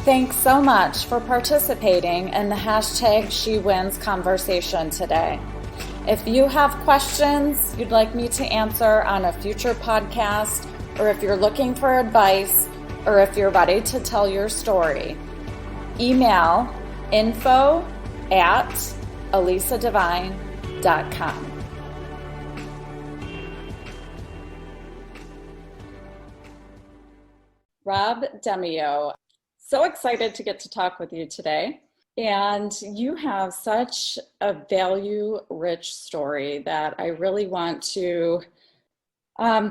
Thanks so much for participating in the hashtag She Wins conversation today. If you have questions you'd like me to answer on a future podcast, or if you're looking for advice, or if you're ready to tell your story, email info@elisadevine.com. Rob Demeo, so excited to get to talk with you today. And you have such a value-rich story that I really want to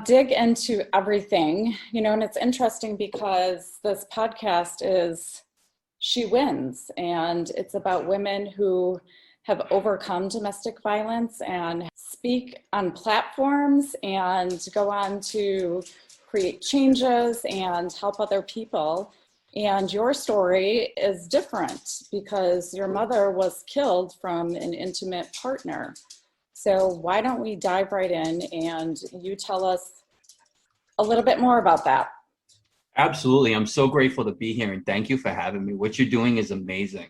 dig into everything, and it's interesting because this podcast is She Wins, and it's about women who have overcome domestic violence and speak on platforms and go on to create changes and help other people. And your story is different because your mother was killed from an intimate partner. So why don't we dive right in and you tell us a little bit more about that? Absolutely. I'm so grateful to be here and thank you for having me. What you're doing is amazing.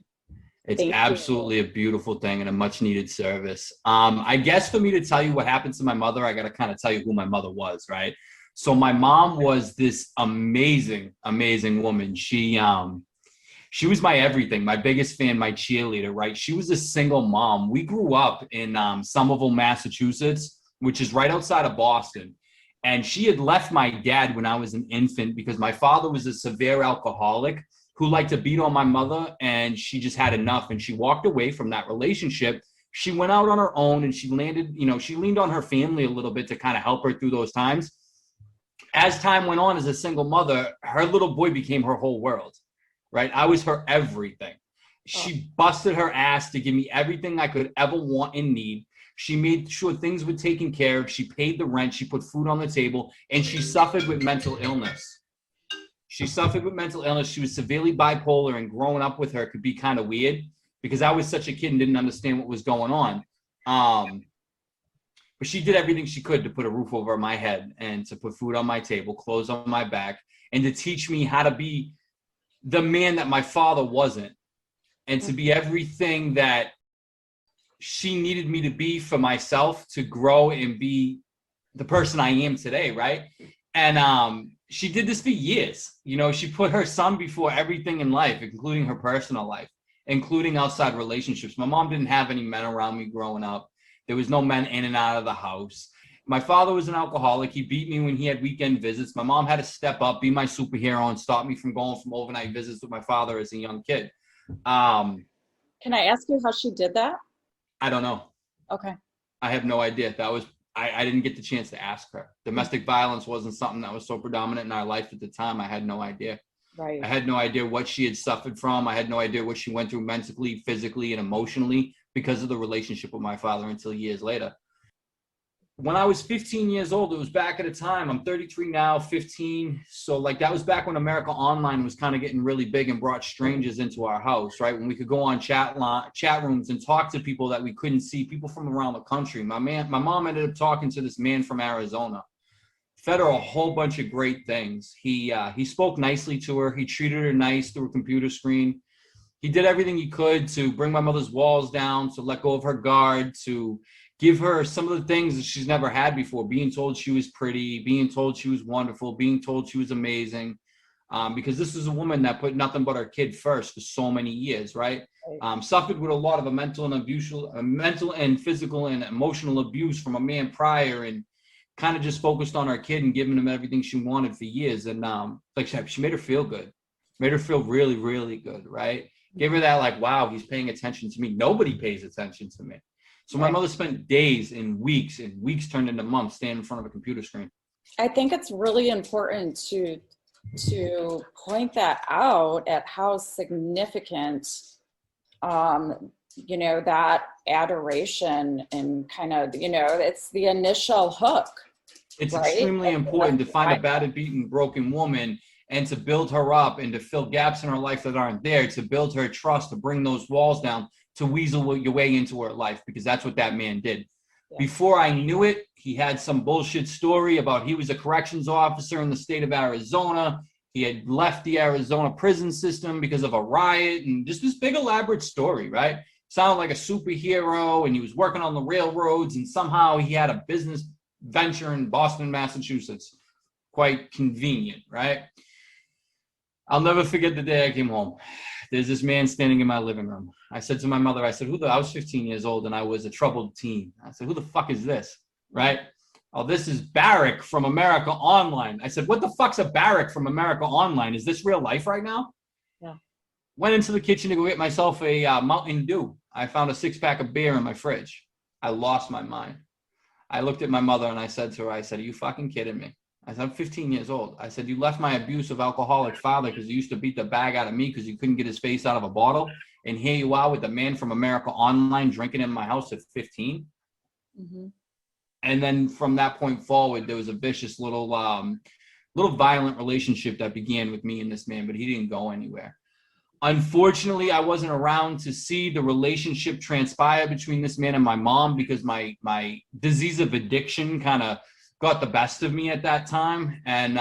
It's absolutely a beautiful thing and a much needed service. I guess for me to tell you what happened to my mother, I got to kind of tell you who my mother was, right? So my mom was this amazing, amazing woman. She was my everything, my biggest fan, my cheerleader, right? She was a single mom. We grew up in Somerville, Massachusetts, which is right outside of Boston. And she had left my dad when I was an infant because my father was a severe alcoholic who liked to beat on my mother, and she just had enough. And she walked away from that relationship. She went out on her own and she leaned on her family a little bit to kind of help her through those times. As time went on as a single mother, her little boy became her whole world, right? I was her everything. She busted her ass to give me everything I could ever want and need. She made sure things were taken care of. She paid the rent. She put food on the table, and she suffered with mental illness. She was severely bipolar, and growing up with her could be kind of weird because I was such a kid and didn't understand what was going on. But she did everything she could to put a roof over my head and to put food on my table, clothes on my back, and to teach me how to be the man that my father wasn't, and to be everything that she needed me to be for myself to grow and be the person I am today, right? And she did this for years. She put her son before everything in life, including her personal life, including outside relationships. My mom didn't have any men around me growing up. There was no men in and out of the house. My father was an alcoholic. He beat me when he had weekend visits. My mom had to step up, be my superhero, and stop me from going from overnight visits with my father as a young kid. Can I ask you how she did that? I don't know. Okay. I have no idea. I didn't get the chance to ask her. Domestic violence wasn't something that was so predominant in our life at the time. I had no idea. Right. I had no idea what she had suffered from. I had no idea what she went through mentally, physically, and emotionally because of the relationship with my father until years later. When I was 15 years old, it was back at a time. I'm 33 now, 15. So that was back when America Online was kind of getting really big and brought strangers into our house, right? When we could go on chat rooms and talk to people that we couldn't see, people from around the country. My mom ended up talking to this man from Arizona. Fed her a whole bunch of great things. He spoke nicely to her. He treated her nice through a computer screen. He did everything he could to bring my mother's walls down, to let go of her guard, to give her some of the things that she's never had before, being told she was pretty, being told she was wonderful, being told she was amazing, because this is a woman that put nothing but her kid first for so many years, right? Suffered with a lot of mental and physical and emotional abuse from a man prior, and kind of just focused on her kid and giving him everything she wanted for years. And she made her feel good, made her feel really, really good, right? Gave her that wow, he's paying attention to me. Nobody pays attention to me. So my mother spent days and weeks turned into months standing in front of a computer screen. I think it's really important to point that out at how significant, that adoration and kind of, it's the initial hook. It's right? extremely important to find a battered, beaten, broken woman and to build her up and to fill gaps in her life that aren't there, to build her trust, to bring those walls down, to weasel your way into her life, because that's what that man did. Yeah. Before I knew it, he had some bullshit story about he was a corrections officer in the state of Arizona. He had left the Arizona prison system because of a riot, and just this big elaborate story, right? Sounded like a superhero, and he was working on the railroads, and somehow he had a business venture in Boston, Massachusetts. Quite convenient, right? I'll never forget the day I came home. There's this man standing in my living room. I said to my mother, I said, I was 15 years old and I was a troubled teen. I said, who the fuck is this? Right? Oh, this is Barrick from America Online. I said, what the fuck's a Barrick from America Online? Is this real life right now? Yeah. Went into the kitchen to go get myself a Mountain Dew. I found a 6-pack of beer in my fridge. I lost my mind. I looked at my mother and I said to her, I said, are you fucking kidding me? I said, I'm 15 years old. I said, you left my abusive alcoholic father because he used to beat the bag out of me because he couldn't get his face out of a bottle. And here you are with the man from America Online drinking in my house at 15. Mm-hmm. And then from that point forward, there was a vicious little violent relationship that began with me and this man, but he didn't go anywhere. Unfortunately, I wasn't around to see the relationship transpire between this man and my mom because my disease of addiction kind of got the best of me at that time. And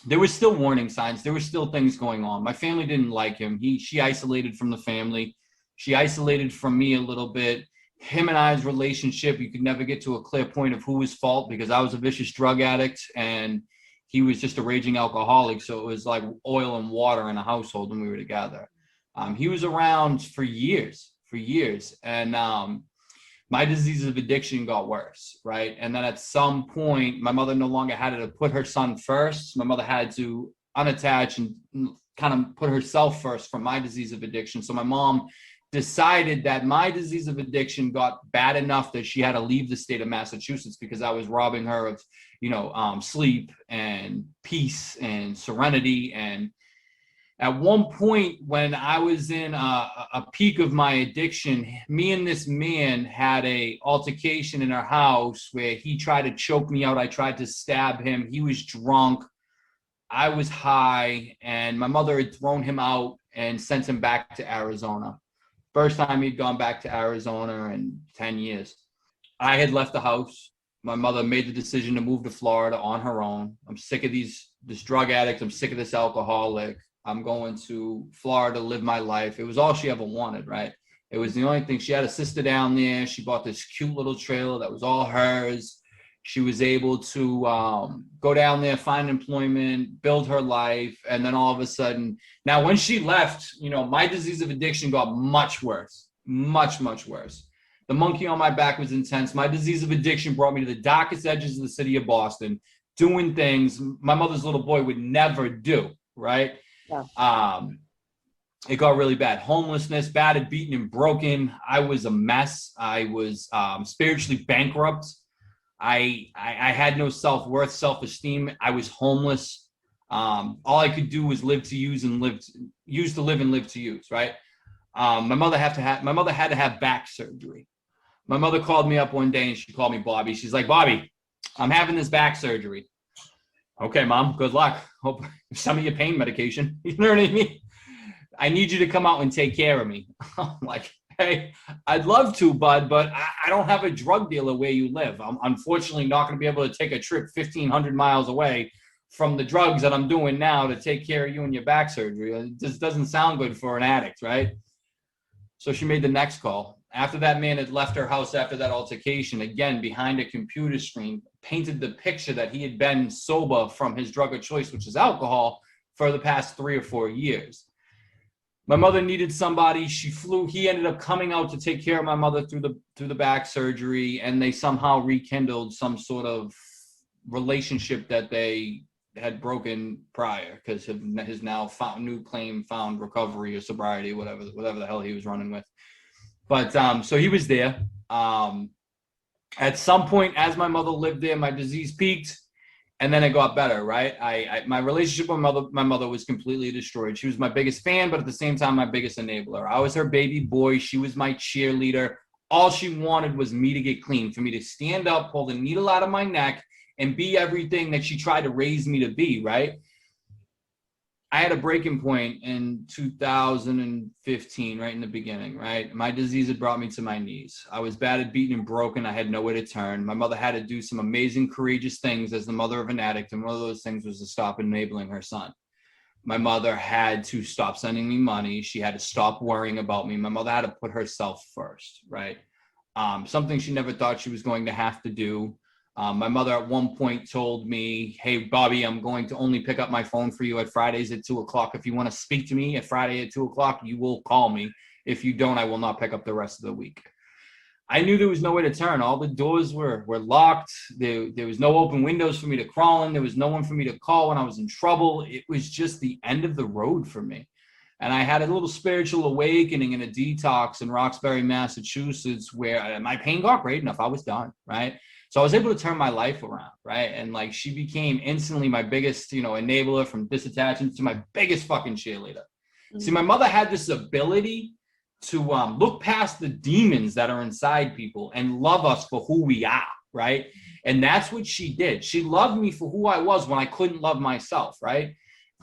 there were still warning signs. There were still things going on. My family didn't like him. She isolated from the family. She isolated from me a little bit. Him and I's relationship, you could never get to a clear point of who was fault because I was a vicious drug addict and he was just a raging alcoholic. So it was like oil and water in a household when we were together. He was around for years. And my disease of addiction got worse, right? And then at some point, my mother no longer had to put her son first. My mother had to unattach and kind of put herself first from my disease of addiction. So my mom decided that my disease of addiction got bad enough that she had to leave the state of Massachusetts because I was robbing her of, sleep and peace and serenity. And at one point when I was in a peak of my addiction, me and this man had a altercation in our house where he tried to choke me out. I tried to stab him. He was drunk. I was high, and my mother had thrown him out and sent him back to Arizona. First time he'd gone back to Arizona in 10 years. I had left the house. My mother made the decision to move to Florida on her own. I'm sick of this drug addict. I'm sick of this alcoholic. I'm going to Florida to live my life. It was all she ever wanted, right? It was the only thing. She had a sister down there. She bought this cute little trailer that was all hers. She was able to go down there, find employment, build her life. And then all of a sudden, now when she left, my disease of addiction got much worse, much, much worse. The monkey on my back was intense. My disease of addiction brought me to the darkest edges of the city of Boston, doing things my mother's little boy would never do, right? Yeah. It got really bad. Homelessness, battered, beaten, and broken. I was a mess. I was spiritually bankrupt. I had no self-worth, self-esteem. I was homeless. All I could do was live to use and use to live and live to use, right? My mother had to have back surgery. My mother called me up one day and she called me Bobby. She's like, Bobby, I'm having this back surgery. Okay, Mom, good luck. Hope some of your pain medication. You know what I mean? I need you to come out and take care of me. I'm like, hey, I'd love to, bud, but I don't have a drug dealer where you live. I'm unfortunately not going to be able to take a trip 1,500 miles away from the drugs that I'm doing now to take care of you and your back surgery. It just doesn't sound good for an addict, right? So she made the next call. After that man had left her house after that altercation, again, behind a computer screen, painted the picture that he had been sober from his drug of choice, which is alcohol, for the past 3 or 4 years. My mother needed somebody. She flew. He ended up coming out to take care of my mother through the back surgery, and they somehow rekindled some sort of relationship that they had broken prior because of his now found recovery or sobriety, whatever the hell he was running with. But so he was there. At some point, as my mother lived there, my disease peaked. And then it got better, right? My relationship with my mother was completely destroyed. She was my biggest fan, but at the same time, my biggest enabler. I was her baby boy. She was my cheerleader. All she wanted was me to get clean, for me to stand up, pull the needle out of my neck, and be everything that she tried to raise me to be, right? I had a breaking point in 2015, right in the beginning, right? My disease had brought me to my knees. I was battered, beaten, and broken. I had nowhere to turn. My mother had to do some amazing, courageous things as the mother of an addict, and one of those things was to stop enabling her son. My mother had to stop sending me money. She had to stop worrying about me. My mother had to put herself first, right? Something she never thought she was going to have to do. My mother at one point told me, hey, Bobby, I'm going to only pick up my phone for you at Fridays at 2:00. If you want to speak to me at Friday at 2:00, you will call me. If you don't, I will not pick up the rest of the week. I knew there was nowhere to turn. All the doors were locked. There was no open windows for me to crawl in. There was no one for me to call when I was in trouble. It was just the end of the road for me. And I had a little spiritual awakening and a detox in Roxbury, Massachusetts, where my pain got great enough. I was done, right? So I was able to turn my life around, right? And like she became instantly my biggest, enabler, from disattachment to my biggest fucking cheerleader. Mm-hmm. See, my mother had this ability to look past the demons that are inside people and love us for who we are, right? And that's what she did. She loved me for who I was when I couldn't love myself, right?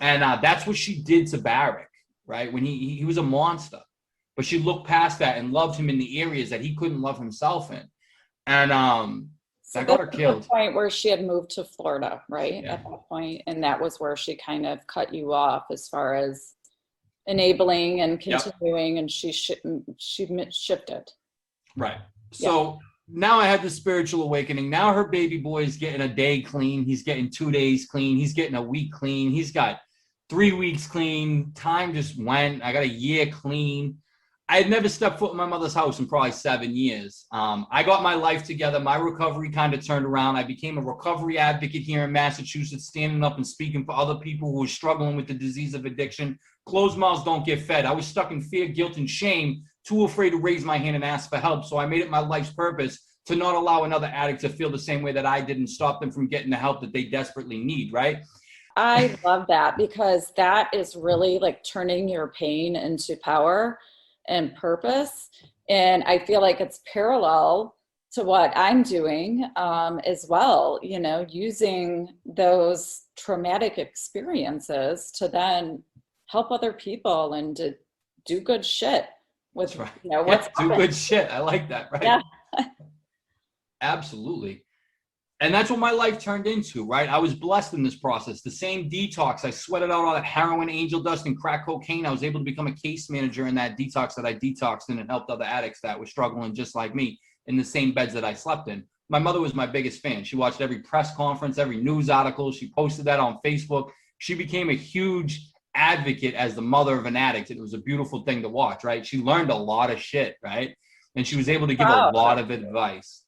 And that's what she did to Barrick, right? When he was a monster. But she looked past that and loved him in the areas that he couldn't love himself in. And so I got her killed. The point where she had moved to Florida, right? Yeah. At that point, and that was where she kind of cut you off as far as enabling and continuing, yep. And she shifted. Right. So now I had the spiritual awakening. Now her baby boy is getting a day clean. He's getting 2 days clean. He's getting a week clean. He's got 3 weeks clean. Time just went. I got a year clean. I had never stepped foot in my mother's house in probably 7 years. I got my life together. My recovery kind of turned around. I became a recovery advocate here in Massachusetts, standing up and speaking for other people who are struggling with the disease of addiction. Closed mouths don't get fed. I was stuck in fear, guilt, and shame, too afraid to raise my hand and ask for help. So I made it my life's purpose to not allow another addict to feel the same way that I did and stop them from getting the help that they desperately need, right? I love that, because that is really like turning your pain into power and purpose. And I feel like it's parallel to what I'm doing as well, using those traumatic experiences to then help other people and to do good shit with, right. What's do good shit. I like that, right? Yeah. Absolutely. And that's what my life turned into, right? I was blessed in this process. The same detox. I sweated out all that heroin, angel dust, and crack cocaine. I was able to become a case manager in that detox that I detoxed in and helped other addicts that were struggling just like me in the same beds that I slept in. My mother was my biggest fan. She watched every press conference, every news article. She posted that on Facebook. She became a huge advocate as the mother of an addict. It was a beautiful thing to watch, right? She learned a lot of shit, right? And she was able to give a lot of advice.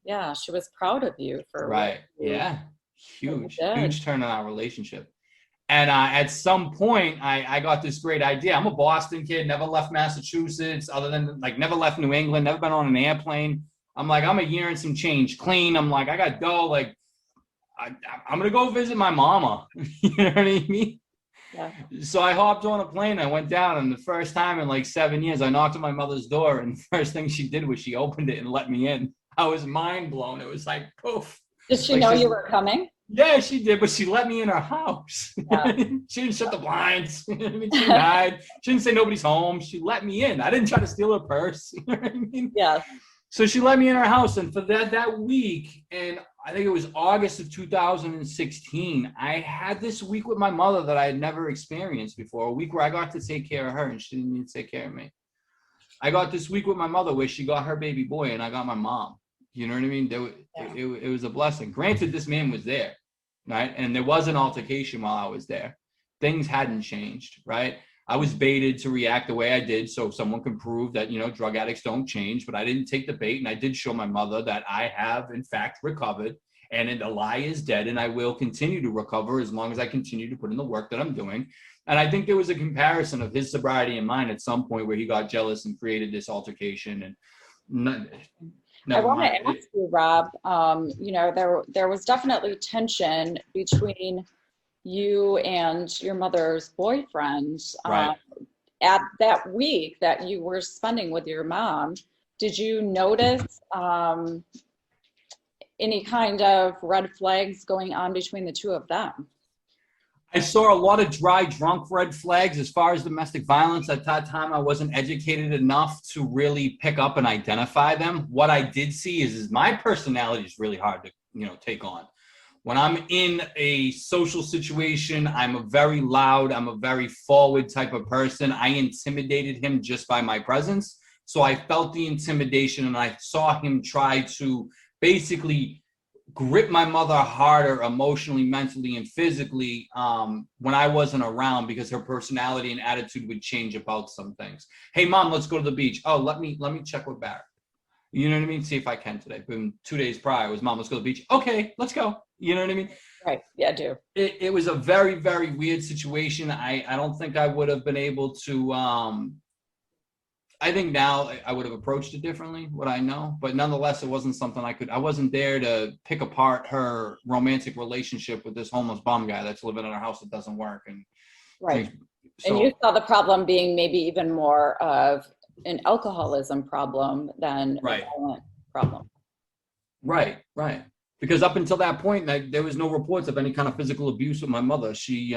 Yeah, she was proud of you for right. Yeah, huge turn in our relationship. And at some point, I got this great idea. I'm a Boston kid, never left Massachusetts, other than never left New England, never been on an airplane. I'm like, I'm a year and some change clean. I'm like, I got dough. I'm gonna go visit my mama. You know what I mean? Yeah. So I hopped on a plane. I went down, and the first time in 7 years, I knocked on my mother's door, and the first thing she did was she opened it and let me in. I was mind blown. It was like, poof. Did she know you were coming? Yeah, she did, but she let me in her house. Yeah. She didn't shut the blinds. She died. She didn't say nobody's home. She let me in. I didn't try to steal her purse. You know what I mean? Yeah. So she let me in her house, and for that week, and I think it was August of 2016, I had this week with my mother that I had never experienced before, a week where I got to take care of her, and she didn't need to take care of me. I got this week with my mother where she got her baby boy, and I got my mom. You know what I mean? It was a blessing. Granted, this man was there, right? And there was an altercation while I was there. Things hadn't changed, right? I was baited to react the way I did so someone can prove that, drug addicts don't change. But I didn't take the bait, and I did show my mother that I have, in fact, recovered. And the lie is dead, and I will continue to recover as long as I continue to put in the work that I'm doing. And I think there was a comparison of his sobriety and mine at some point where he got jealous and created this altercation. And I want to ask you, Rob, there was definitely tension between you and your mother's boyfriend. Right. At that week that you were spending with your mom. Did you notice any kind of red flags going on between the two of them? I saw a lot of dry drunk red flags as far as domestic violence. At that time, I wasn't educated enough to really pick up and identify them. What I did see is my personality is really hard to, take on. When I'm in a social situation, I'm a very loud, I'm a very forward type of person. I intimidated him just by my presence. So I felt the intimidation, and I saw him try to basically grip my mother harder emotionally, mentally, and physically when I wasn't around, because her personality and attitude would change about some things. Hey, Mom, let's go to the beach. Oh, let me check with Barrett. You know what I mean? See if I can today. But 2 days prior, it was, Mom, let's go to the beach. Okay, let's go. You know what I mean? Right. Yeah, I do. It was a very, very weird situation. I don't think I would have been able to. I think now I would have approached it differently, what I know. But nonetheless, it wasn't something I wasn't there to pick apart her romantic relationship with this homeless bum guy that's living in our house that doesn't work. And right. So, and you saw the problem being maybe even more of an alcoholism problem than a violent problem. Right. Because up until that point, there was no reports of any kind of physical abuse with my mother. She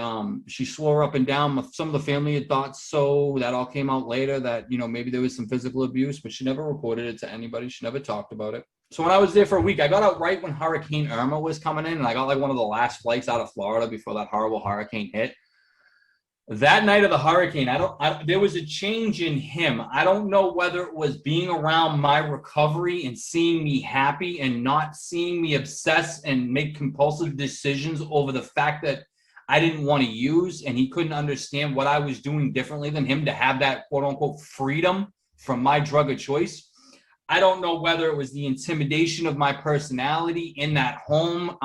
swore up and down. Some of the family had thought so. That all came out later that, maybe there was some physical abuse, but she never reported it to anybody. She never talked about it. So when I was there for a week, I got out right when Hurricane Irma was coming in, and I got like one of the last flights out of Florida before that horrible hurricane hit. That night of the hurricane, there was a change in him. I don't know whether it was being around my recovery and seeing me happy and not seeing me obsess and make compulsive decisions over the fact that I didn't want to use, and he couldn't understand what I was doing differently than him to have that quote unquote freedom from my drug of choice. I don't know whether it was the intimidation of my personality in that home,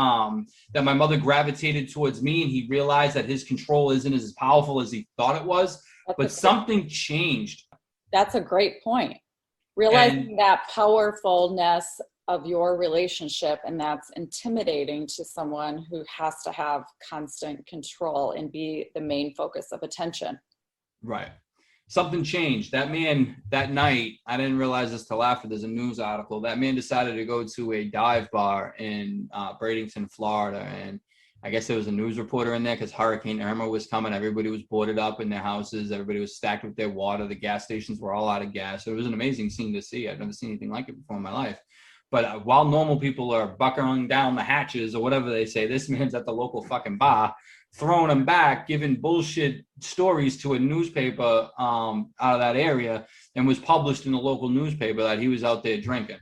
that my mother gravitated towards me, and he realized that his control isn't as powerful as he thought it was. But something changed. That's a great point. Realizing that powerfulness of your relationship, and that's intimidating to someone who has to have constant control and be the main focus of attention. Right. Something changed. That man, that night, I didn't realize this till after. There's a news article. That man decided to go to a dive bar in Bradenton, Florida. And I guess there was a news reporter in there because Hurricane Irma was coming. Everybody was boarded up in their houses. Everybody was stacked with their water. The gas stations were all out of gas. So it was an amazing scene to see. I've never seen anything like it before in my life. But while normal people are buckling down the hatches or whatever they say, this man's at the local fucking bar, throwing them back, giving bullshit stories to a newspaper out of that area, and was published in a local newspaper that he was out there drinking.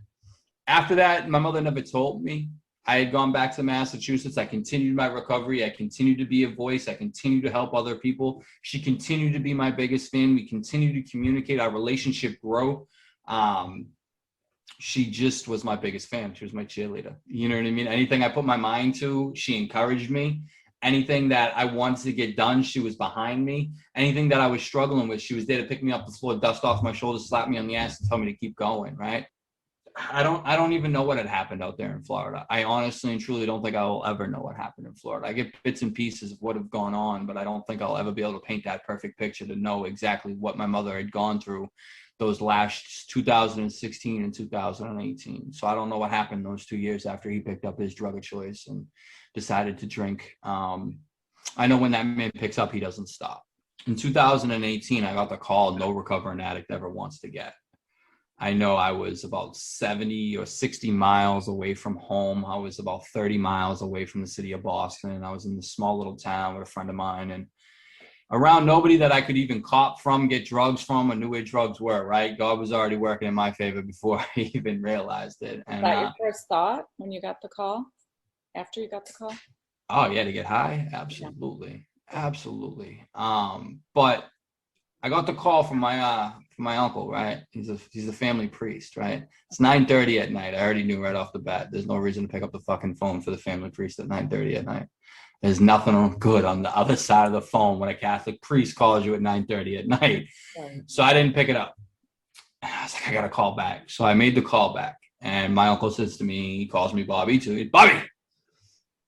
After that, my mother never told me. I had gone back to Massachusetts. I continued my recovery. I continued to be a voice. I continued to help other people. She continued to be my biggest fan. We continued to communicate. Our relationship grew. She just was my biggest fan. She was my cheerleader. You know what I mean? Anything I put my mind to, she encouraged me. Anything that I wanted to get done, she was behind me. Anything that I was struggling with, she was there to pick me up the floor, dust off my shoulders, slap me on the ass, and tell me to keep going, right? I don't even know what had happened out there in Florida. I honestly and truly don't think I will ever know what happened in Florida. I get bits and pieces of what have gone on, but I don't think I'll ever be able to paint that perfect picture to know exactly what my mother had gone through those last 2016 and 2018. So I don't know what happened those 2 years after he picked up his drug of choice and decided to drink. I know when that man picks up, he doesn't stop. In 2018, I got the call no recovering addict ever wants to get. I know I was about 70 or 60 miles away from home. I was about 30 miles away from the city of Boston. I was in this small little town with a friend of mine, and around nobody that I could even cop from, get drugs from, or knew where drugs were, right? God was already working in my favor before I even realized it. And, was that your first thought when you got the call? After you got the call? Oh, yeah, to get high? Absolutely. Yeah. Absolutely. But I got the call from my uncle, right? He's a family priest, right? It's 9:30 at night. I already knew right off the bat. There's no reason to pick up the fucking phone for the family priest at 9:30 at night. There's nothing good on the other side of the phone when a Catholic priest calls you at 9:30 at night. Right. So I didn't pick it up. I was like, I got to call back. So I made the call back. And my uncle says to me, he calls me Bobby too. Bobby,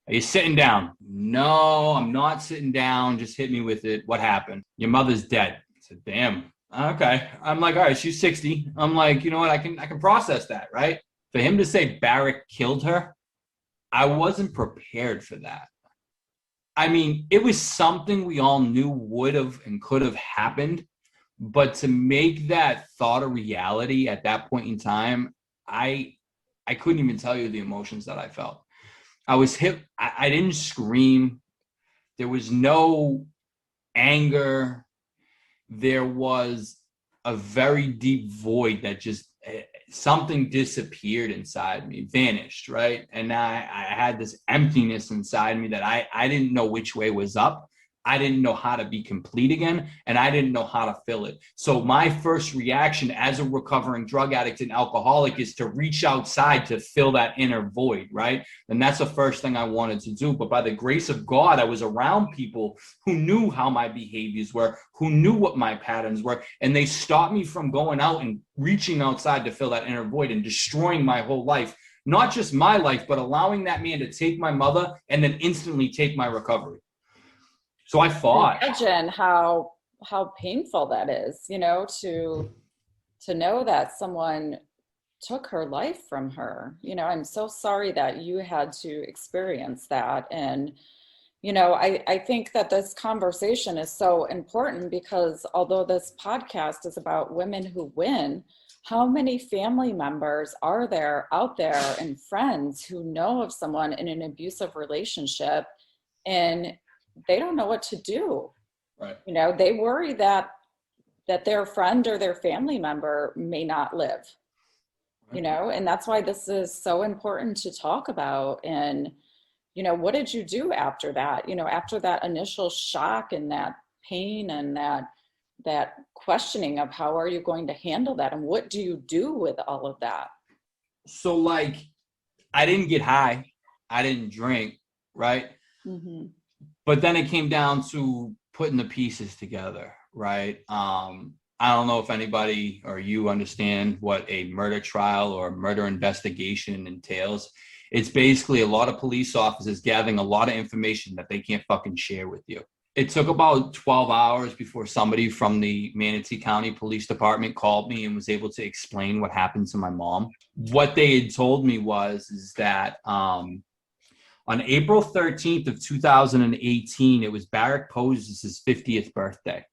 are you sitting down? No, I'm not sitting down. Just hit me with it. What happened? Your mother's dead. I said, damn. Okay. I'm like, all right, she's 60. I'm like, you know what? I can process that, right? For him to say Barrett killed her, I wasn't prepared for that. I mean, it was something we all knew would have and could have happened, but to make that thought a reality at that point in time, I couldn't even tell you the emotions that I felt. I was hit. I didn't scream. There was no anger. There was a very deep void that just something disappeared inside me, vanished, right? And I had this emptiness inside me that I didn't know which way was up. I didn't know how to be complete again, and I didn't know how to fill it. So my first reaction as a recovering drug addict and alcoholic is to reach outside to fill that inner void, right? And that's the first thing I wanted to do. But by the grace of God, I was around people who knew how my behaviors were, who knew what my patterns were, and they stopped me from going out and reaching outside to fill that inner void and destroying my whole life. Not just my life, but allowing that man to take my mother and then instantly take my recovery. So I fought. Imagine how painful that is, you know, to know that someone took her life from her. You know, I'm so sorry that you had to experience that. And, you know, I think that this conversation is so important because although this podcast is about women who win, how many family members are there out there and friends who know of someone in an abusive relationship and they don't know what to do. Right. You know, they worry that their friend or their family member may not live, you know, and that's why this is so important to talk about. And, you know, what did you do after that? You know, after that initial shock and that pain and that questioning of how are you going to handle that? And what do you do with all of that? So like, I didn't get high. I didn't drink. Right. Mm-hmm. But then it came down to putting the pieces together, right? I don't know if anybody or you understand what a murder trial or murder investigation entails. It's basically a lot of police officers gathering a lot of information that they can't fucking share with you. It took about 12 hours before somebody from the Manatee County Police Department called me and was able to explain what happened to my mom. What they had told me is that on April 13th of 2018, it was Barrick Pose's 50th birthday.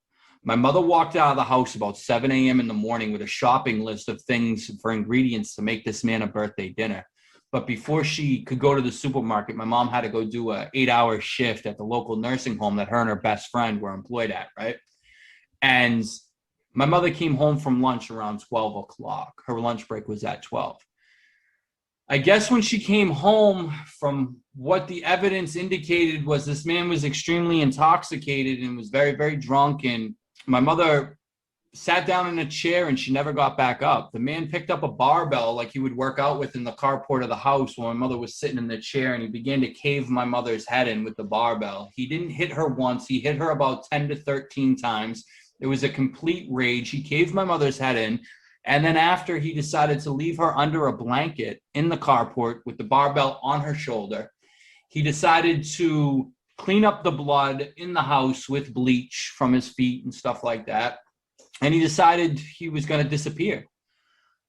My mother walked out of the house about 7 a.m. in the morning with a shopping list of things for ingredients to make this man a birthday dinner. But before she could go to the supermarket, my mom had to go do an 8-hour shift at the local nursing home that her and her best friend were employed at, right? And my mother came home from lunch around 12 o'clock. Her lunch break was at 12. I guess when she came home, from what the evidence indicated, was this man was extremely intoxicated and was very, very drunk. And my mother sat down in a chair and she never got back up. The man picked up a barbell like he would work out with in the carport of the house while my mother was sitting in the chair, and he began to cave my mother's head in with the barbell. He didn't hit her once. He hit her about 10 to 13 times. It was a complete rage. He caved my mother's head in. And then after, he decided to leave her under a blanket in the carport with the barbell on her shoulder. He decided to clean up the blood in the house with bleach from his feet and stuff like that. And he decided he was going to disappear.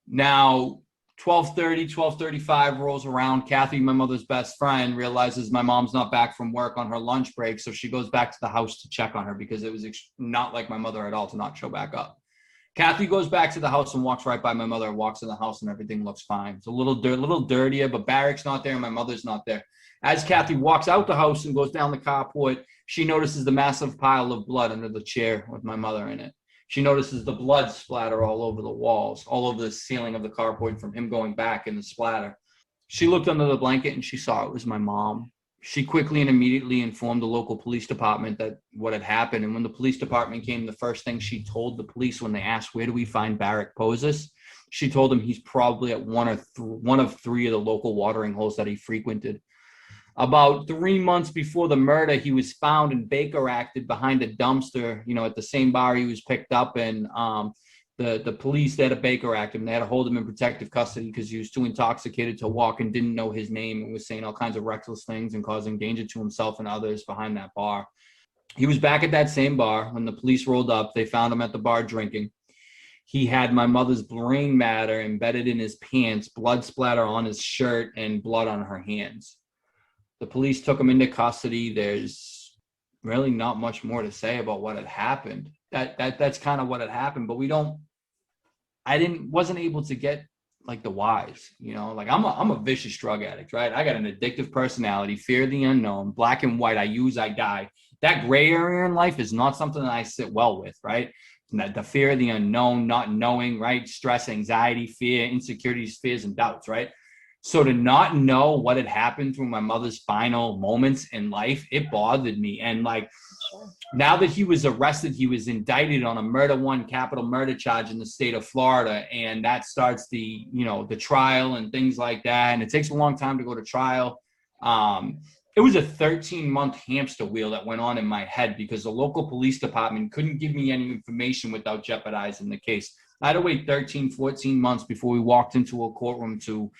Now, 12:30, 12:35 rolls around. Kathy, my mother's best friend, realizes my mom's not back from work on her lunch break. So she goes back to the house to check on her because it was not like my mother at all to not show back up. Kathy goes back to the house and walks right by my mother, walks in the house, and everything looks fine. It's a little dirtier, but Barrick's not there and my mother's not there. As Kathy walks out the house and goes down the carport, she notices the massive pile of blood under the chair with my mother in it. She notices the blood splatter all over the walls, all over the ceiling of the carport from him going back in the splatter. She looked under the blanket and she saw it was my mom. She quickly and immediately informed the local police department that what had happened. And when the police department came, the first thing she told the police when they asked, where do we find Barrick Poses? She told them he's probably at one of three of the local watering holes that he frequented. About 3 months before the murder, he was found and Baker acted behind a dumpster, you know, at the same bar he was picked up in. The police, they had to Baker Act him. They had to hold him in protective custody because he was too intoxicated to walk and didn't know his name and was saying all kinds of reckless things and causing danger to himself and others behind that bar. He was back at that same bar. When the police rolled up, they found him at the bar drinking. He had my mother's brain matter embedded in his pants, blood splatter on his shirt, and blood on her hands. The police took him into custody. There's really not much more to say about what had happened. That's kind of what had happened, but wasn't able to get like the whys, like I'm a vicious drug addict, right? I got an addictive personality, fear of the unknown, black and white, I use, I die. That gray area in life is not something that I sit well with, right? The fear of the unknown, not knowing, right? Stress, anxiety, fear, insecurities, fears, and doubts, right? So to not know what had happened through my mother's final moments in life, it bothered me. And like, now that he was arrested, he was indicted on a capital murder charge in the state of Florida. And that starts the trial and things like that. And it takes a long time to go to trial. It was a 13-month hamster wheel that went on in my head because the local police department couldn't give me any information without jeopardizing the case. I had to wait 13, 14 months before we walked into a courtroom to,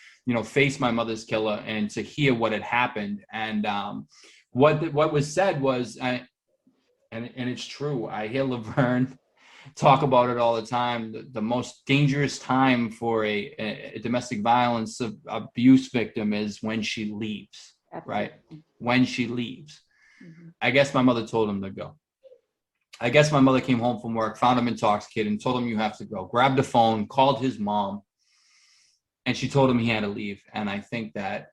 face my mother's killer and to hear what had happened. And what was said was, and it's true, I hear Laverne talk about it all the time, the most dangerous time for a domestic violence abuse victim is when she leaves, right? When she leaves. Mm-hmm. I guess my mother told him to go. I guess my mother came home from work, found him intoxicated, and told him, you have to go. Grabbed the phone, called his mom, and she told him he had to leave. And I think that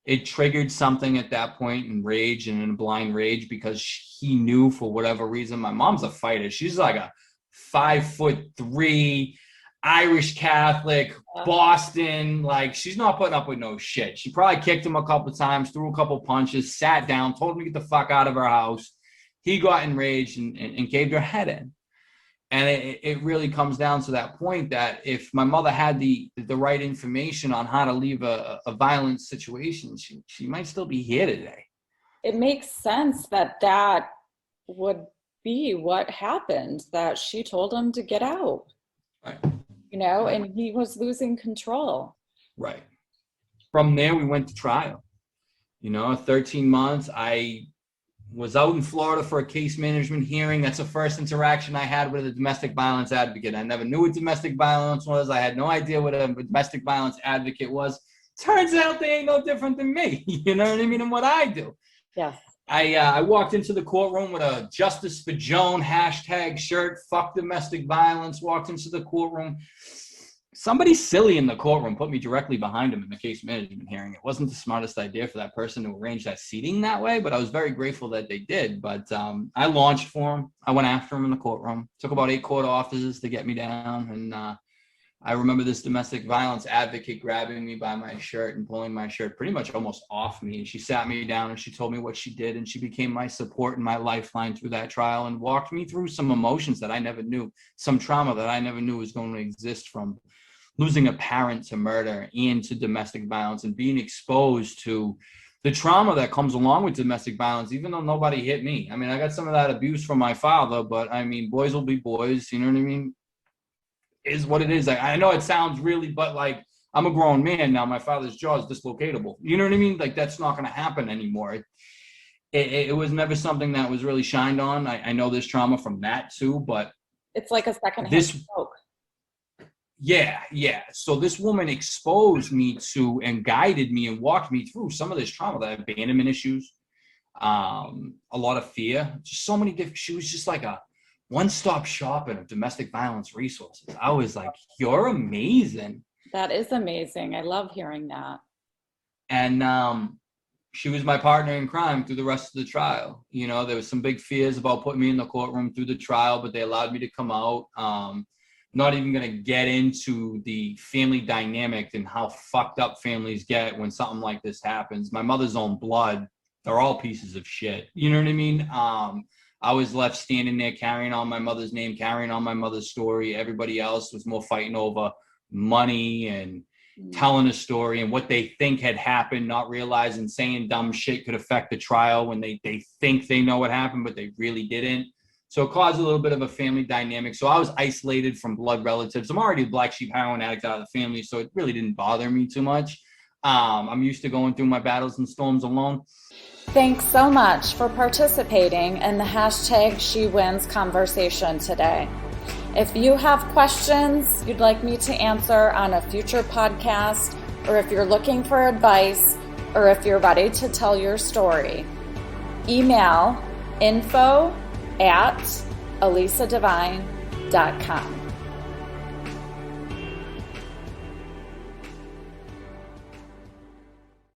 it triggered something at that point in rage and in a blind rage because he knew for whatever reason. My mom's a fighter. She's like a 5'3" Irish Catholic, Boston. Like, she's not putting up with no shit. She probably kicked him a couple times, threw a couple punches, sat down, told him to get the fuck out of her house. He got enraged and caved her head in. And it really comes down to that point that if my mother had the right information on how to leave a violent situation, she might still be here today. It makes sense that would be what happened, that she told him to get out. Right. And he was losing control. Right. From there, we went to trial. 13 months, I was out in Florida for a case management hearing. That's the first interaction I had with a domestic violence advocate. I never knew what domestic violence was. I had no idea what a domestic violence advocate was. Turns out they ain't no different than me, you know what I mean, and what I do. Yeah. I walked into the courtroom with a Justice for Joan # shirt, fuck domestic violence, walked into the courtroom. Somebody silly in the courtroom put me directly behind him in the case management hearing. It wasn't the smartest idea for that person to arrange that seating that way, but I was very grateful that they did. But I launched for him. I went after him in the courtroom. Took about 8 court officers to get me down. And I remember this domestic violence advocate grabbing me by my shirt and pulling my shirt pretty much almost off me. And she sat me down and she told me what she did. And she became my support and my lifeline through that trial and walked me through some emotions that I never knew, some trauma that I never knew was going to exist from losing a parent to murder and to domestic violence and being exposed to the trauma that comes along with domestic violence, even though nobody hit me. I mean, I got some of that abuse from my father, but I mean, boys will be boys, you know what I mean? Is what it is. I know it sounds really, but like, I'm a grown man now. My father's jaw is dislocatable. You know what I mean? Like, that's not going to happen anymore. It was never something that was really shined on. I know there's trauma from that too, but it's like a secondhand stroke. Yeah. So this woman exposed me to and guided me and walked me through some of this trauma, that abandonment issues, a lot of fear, just so many different. She was just like a one-stop shopping of domestic violence resources. I was like, you're amazing. That is amazing. I love hearing that. And she was my partner in crime through the rest of the trial. There was some big fears about putting me in the courtroom through the trial, but they allowed me to come out. Not even going to get into the family dynamic and how fucked up families get when something like this happens. My mother's own blood, they're all pieces of shit. You know what I mean? I was left standing there carrying on my mother's name, carrying on my mother's story. Everybody else was more fighting over money and telling a story and what they think had happened, not realizing saying dumb shit could affect the trial when they think they know what happened, but they really didn't. So it caused a little bit of a family dynamic. So I was isolated from blood relatives. I'm already a black sheep heroin addict out of the family, so it really didn't bother me too much. I'm used to going through my battles and storms alone. Thanks so much for participating in the #SheWins conversation today. If you have questions you'd like me to answer on a future podcast, or if you're looking for advice, or if you're ready to tell your story, email info@elisadevine.com.